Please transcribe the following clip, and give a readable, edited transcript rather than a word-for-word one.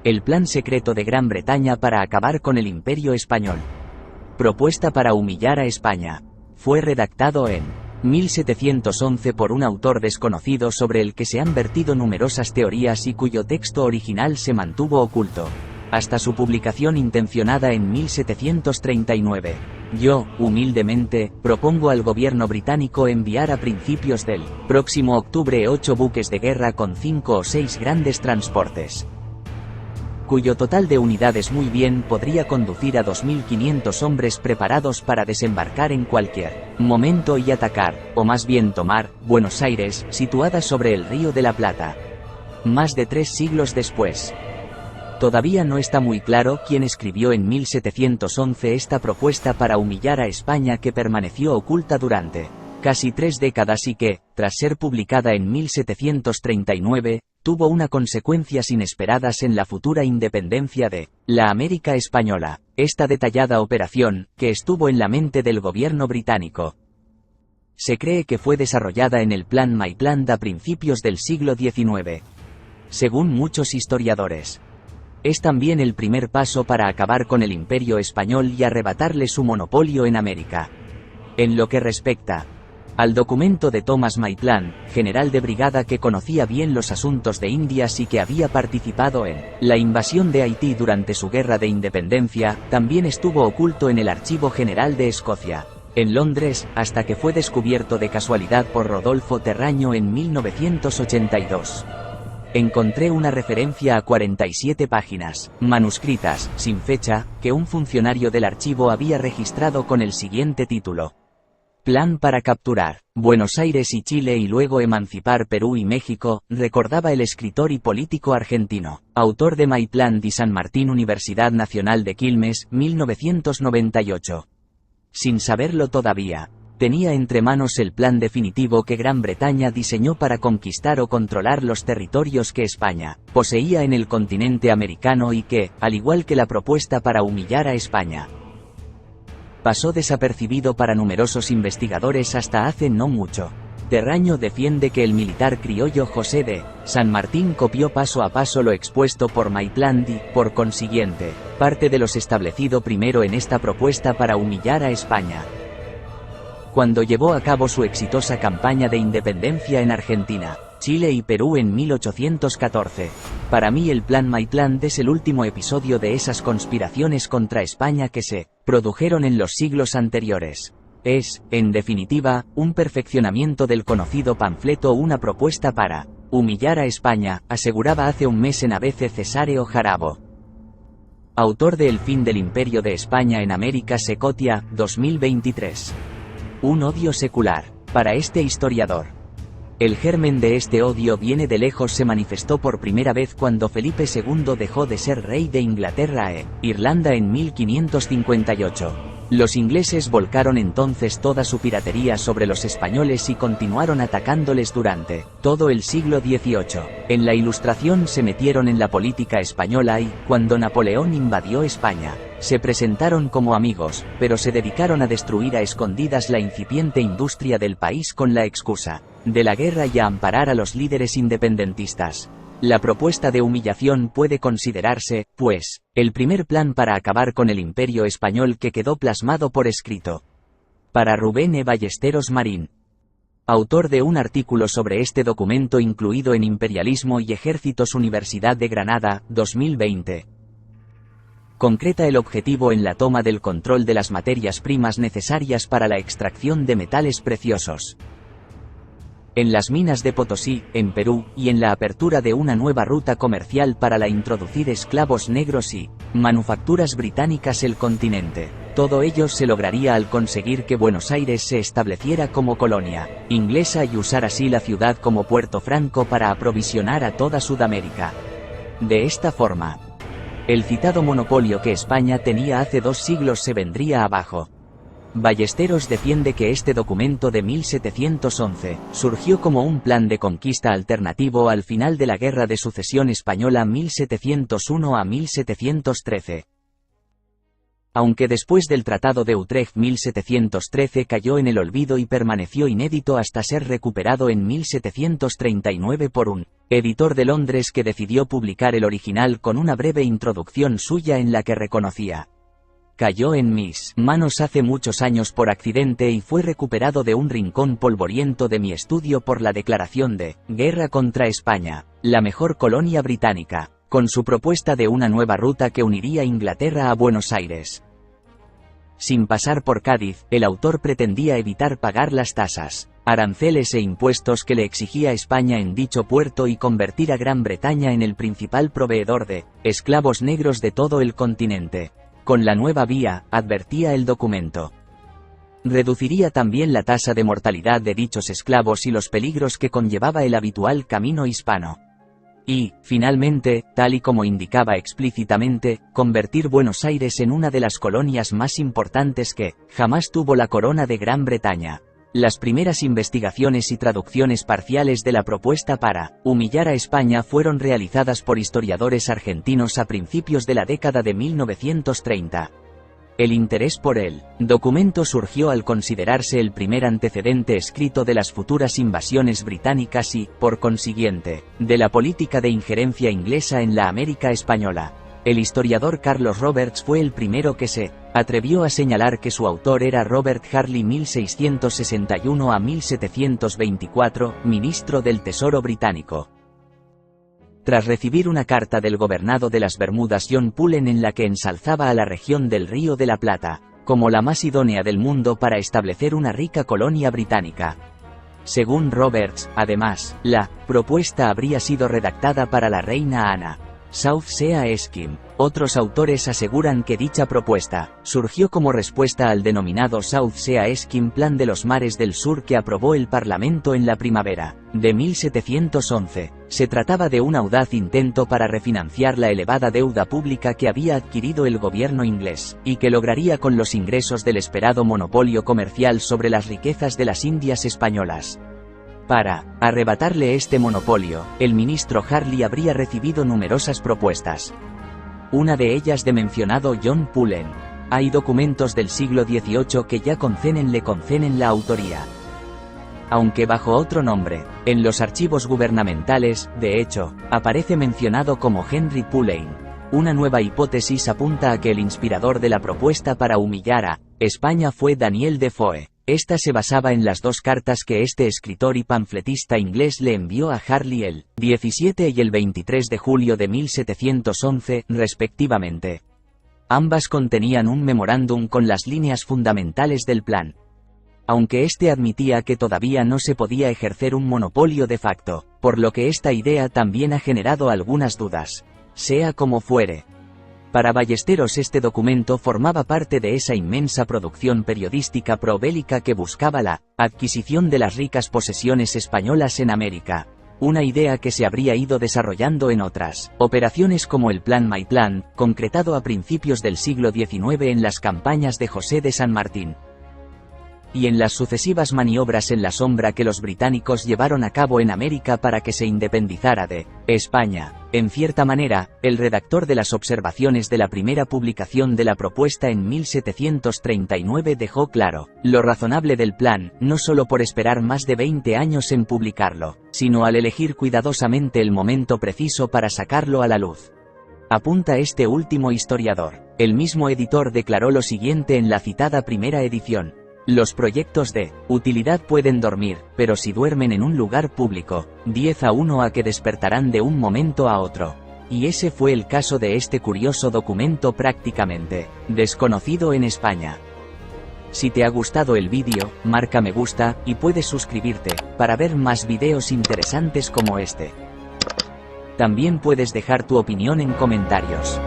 El plan secreto de Gran Bretaña para acabar con el Imperio Español. Propuesta para humillar a España. Fue redactado en 1711 por un autor desconocido sobre el que se han vertido numerosas teorías y cuyo texto original se mantuvo oculto, hasta su publicación intencionada en 1739. Yo, humildemente, propongo al gobierno británico enviar a principios del próximo octubre 8 buques de guerra con 5 o 6 grandes transportes, cuyo total de unidades muy bien podría conducir a 2.500 hombres preparados para desembarcar en cualquier momento y atacar, o más bien tomar, Buenos Aires, situada sobre el Río de la Plata. Más de 3 siglos después. Todavía no está muy claro quién escribió en 1711 esta propuesta para humillar a España, que permaneció oculta durante casi 3 décadas y que, tras ser publicada en 1739, tuvo unas consecuencias inesperadas en la futura independencia de la América Española. Esta detallada operación, que estuvo en la mente del gobierno británico, se cree que fue desarrollada en el Plan Maitland a principios del siglo XIX. Según muchos historiadores, es también el primer paso para acabar con el Imperio Español y arrebatarle su monopolio en América. En lo que respecta al documento de Thomas Maitland, general de brigada que conocía bien los asuntos de Indias y que había participado en la invasión de Haití durante su guerra de independencia, también estuvo oculto en el Archivo General de Escocia, en Londres, hasta que fue descubierto de casualidad por Rodolfo Terraño en 1982. Encontré una referencia a 47 páginas, manuscritas, sin fecha, que un funcionario del archivo había registrado con el siguiente título: Plan para capturar Buenos Aires y Chile y luego emancipar Perú y México, recordaba el escritor y político argentino, autor de Maitland y San Martín. Universidad Nacional de Quilmes, 1998. Sin saberlo todavía, tenía entre manos el plan definitivo que Gran Bretaña diseñó para conquistar o controlar los territorios que España poseía en el continente americano y que, al igual que la propuesta para humillar a España, pasó desapercibido para numerosos investigadores hasta hace no mucho. Terraño defiende que el militar criollo José de San Martín copió paso a paso lo expuesto por Maitland y, por consiguiente, parte de lo establecido primero en esta propuesta para humillar a España, cuando llevó a cabo su exitosa campaña de independencia en Argentina, Chile y Perú en 1814. Para mí el Plan Maitland es el último episodio de esas conspiraciones contra España que se produjeron en los siglos anteriores. Es, en definitiva, un perfeccionamiento del conocido panfleto Una propuesta para humillar a España, aseguraba hace un mes en ABC Cesáreo Jarabo, autor de El fin del Imperio de España en América Secotia, 2023. Un odio secular. Para este historiador, el germen de este odio viene de lejos. Se manifestó por primera vez cuando Felipe II dejó de ser rey de Inglaterra e Irlanda en 1558. Los ingleses volcaron entonces toda su piratería sobre los españoles y continuaron atacándoles durante todo el siglo XVIII. En la Ilustración se metieron en la política española y, cuando Napoleón invadió España, se presentaron como amigos, pero se dedicaron a destruir a escondidas la incipiente industria del país con la excusa de la guerra y a amparar a los líderes independentistas. La propuesta de humillación puede considerarse, pues, el primer plan para acabar con el Imperio Español que quedó plasmado por escrito. Para Rubén E. Ballesteros Marín, autor de un artículo sobre este documento incluido en Imperialismo y Ejércitos, Universidad de Granada, 2020. Concreta el objetivo en la toma del control de las materias primas necesarias para la extracción de metales preciosos en las minas de Potosí, en Perú, y en la apertura de una nueva ruta comercial para la introducir esclavos negros y manufacturas británicas el continente. Todo ello se lograría al conseguir que Buenos Aires se estableciera como colonia inglesa y usar así la ciudad como puerto franco para aprovisionar a toda Sudamérica. De esta forma, el citado monopolio que España tenía hace 2 siglos se vendría abajo. Ballesteros defiende que este documento de 1711 surgió como un plan de conquista alternativo al final de la Guerra de Sucesión Española 1701 a 1713. Aunque después del Tratado de Utrecht 1713 cayó en el olvido y permaneció inédito hasta ser recuperado en 1739 por un editor de Londres que decidió publicar el original con una breve introducción suya en la que reconocía: cayó en mis manos hace muchos años por accidente y fue recuperado de un rincón polvoriento de mi estudio por la declaración de guerra contra España, la mejor colonia británica, con su propuesta de una nueva ruta que uniría Inglaterra a Buenos Aires. Sin pasar por Cádiz, el autor pretendía evitar pagar las tasas, aranceles e impuestos que le exigía España en dicho puerto y convertir a Gran Bretaña en el principal proveedor de esclavos negros de todo el continente. Con la nueva vía, advertía el documento, reduciría también la tasa de mortalidad de dichos esclavos y los peligros que conllevaba el habitual camino hispano. Y, finalmente, tal y como indicaba explícitamente, convertir Buenos Aires en una de las colonias más importantes que jamás tuvo la corona de Gran Bretaña. Las primeras investigaciones y traducciones parciales de la propuesta para humillar a España fueron realizadas por historiadores argentinos a principios de la década de 1930. El interés por el documento surgió al considerarse el primer antecedente escrito de las futuras invasiones británicas y, por consiguiente, de la política de injerencia inglesa en la América española. El historiador Carlos Roberts fue el primero que se atrevió a señalar que su autor era Robert Harley 1661 a 1724, ministro del Tesoro británico. Tras recibir una carta del gobernado de las Bermudas John Pullen en la que ensalzaba a la región del Río de la Plata como la más idónea del mundo para establecer una rica colonia británica. Según Roberts, además, la propuesta habría sido redactada para la reina Ana. South Sea Scheme. Otros autores aseguran que dicha propuesta surgió como respuesta al denominado South Sea Scheme, Plan de los Mares del Sur, que aprobó el Parlamento en la primavera de 1711. Se trataba de un audaz intento para refinanciar la elevada deuda pública que había adquirido el gobierno inglés, y que lograría con los ingresos del esperado monopolio comercial sobre las riquezas de las Indias españolas. Para arrebatarle este monopolio, el ministro Harley habría recibido numerosas propuestas. Una de ellas de mencionado John Pullen. Hay documentos del siglo XVIII que ya le conceden la autoría, aunque bajo otro nombre. En los archivos gubernamentales, de hecho, aparece mencionado como Henry Pullen. Una nueva hipótesis apunta a que el inspirador de la propuesta para humillar a España fue Daniel Defoe. Esta se basaba en las dos cartas que este escritor y panfletista inglés le envió a Harley el 17 y el 23 de julio de 1711, respectivamente. Ambas contenían un memorándum con las líneas fundamentales del plan. Aunque este admitía que todavía no se podía ejercer un monopolio de facto, por lo que esta idea también ha generado algunas dudas. Sea como fuere, para Ballesteros este documento formaba parte de esa inmensa producción periodística probélica que buscaba la adquisición de las ricas posesiones españolas en América. Una idea que se habría ido desarrollando en otras operaciones como el Plan Maitland, concretado a principios del siglo XIX en las campañas de José de San Martín, y en las sucesivas maniobras en la sombra que los británicos llevaron a cabo en América para que se independizara de España. En cierta manera, el redactor de las observaciones de la primera publicación de la propuesta en 1739 dejó claro lo razonable del plan, no solo por esperar más de 20 años en publicarlo, sino al elegir cuidadosamente el momento preciso para sacarlo a la luz. Apunta este último historiador. El mismo editor declaró lo siguiente en la citada primera edición: los proyectos de utilidad pueden dormir, pero si duermen en un lugar público, 10-1 a que despertarán de un momento a otro. Y ese fue el caso de este curioso documento prácticamente desconocido en España. Si te ha gustado el vídeo, marca me gusta, y puedes suscribirte, para ver más videos interesantes como este. También puedes dejar tu opinión en comentarios.